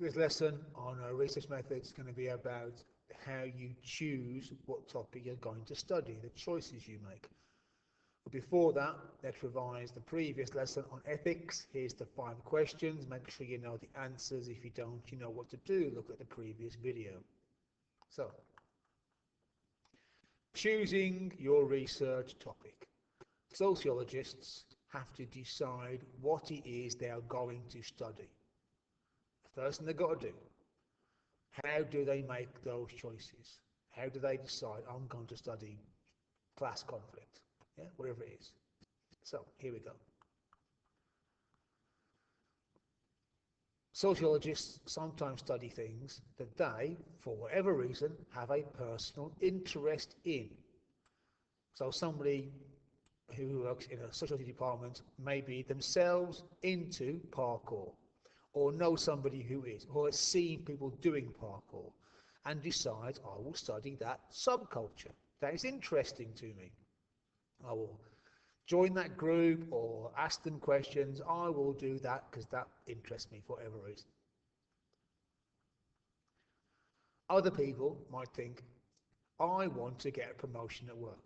This lesson on research methods is going to be about how you choose what topic you're going to study, the choices you make. But before that, let's revise the previous lesson on ethics. Here's the 5 questions. Make sure you know the answers. If you don't, you know what to do. Look at the previous video. So, choosing your research topic. Sociologists have to decide what it is they are going to study. The first thing they've got to do, how do they make those choices? How do they decide, I'm going to study class conflict, yeah, whatever it is. So here we go. Sociologists sometimes study things that they, for whatever reason, have a personal interest in. So somebody who works in a sociology department may be themselves into parkour, or know somebody who is, or has seen people doing parkour, and decides, I will study that subculture. That is interesting to me. I will join that group or ask them questions. I will do that because that interests me for whatever reason. Other people might think, I want to get a promotion at work.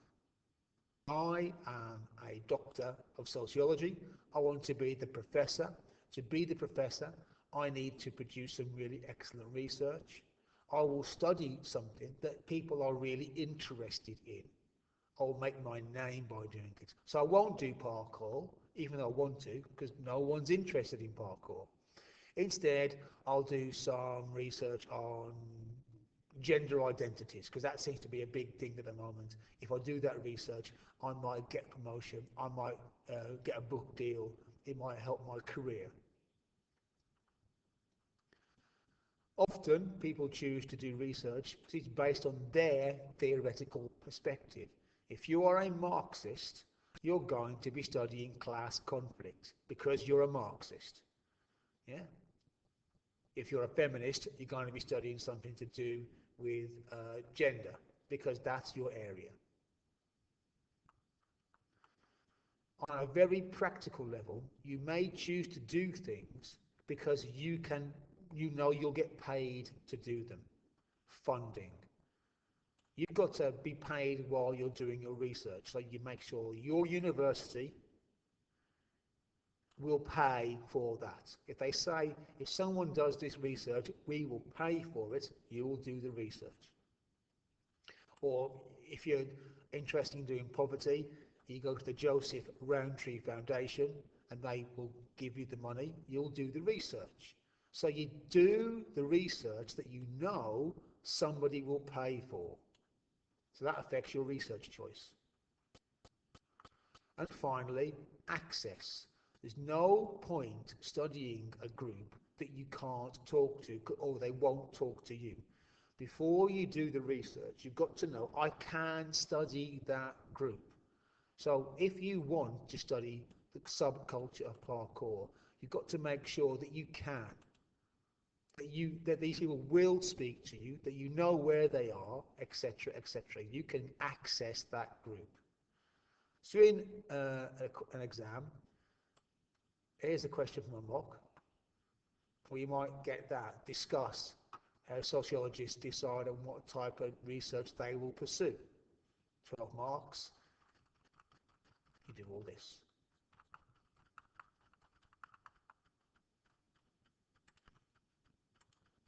I am a doctor of sociology. I want to be the professor. To be the professor, I need to produce some really excellent research. I will study something that people are really interested in. I'll make my name by doing it. So I won't do parkour, even though I want to, because no one's interested in parkour. Instead, I'll do some research on gender identities, because that seems to be a big thing at the moment. If I do that research, I might get promotion, I might get a book deal, it might help my career. Often people choose to do research because it's based on their theoretical perspective. If you are a Marxist, you're going to be studying class conflict because you're a Marxist. Yeah? If you're a feminist, you're going to be studying something to do with gender because that's your area. On a very practical level, you may choose to do things because you know you'll get paid to do them. Funding. You've got to be paid while you're doing your research, so you make sure your university will pay for that. If they say, if someone does this research, we will pay for it, you will do the research. Or if you're interested in doing poverty, you go to the Joseph Rowntree Foundation and they will give you the money, you'll do the research. So you do the research that you know somebody will pay for. So that affects your research choice. And finally, access. There's no point studying a group that you can't talk to or they won't talk to you. Before you do the research, you've got to know, I can study that group. So if you want to study the subculture of parkour, you've got to make sure that you can. That these people will speak to you, that you know where they are, etc., etc. You can access that group. So in an exam, here's a question from a mock, where you might get that, discuss how sociologists decide on what type of research they will pursue. 12 marks, you do all this.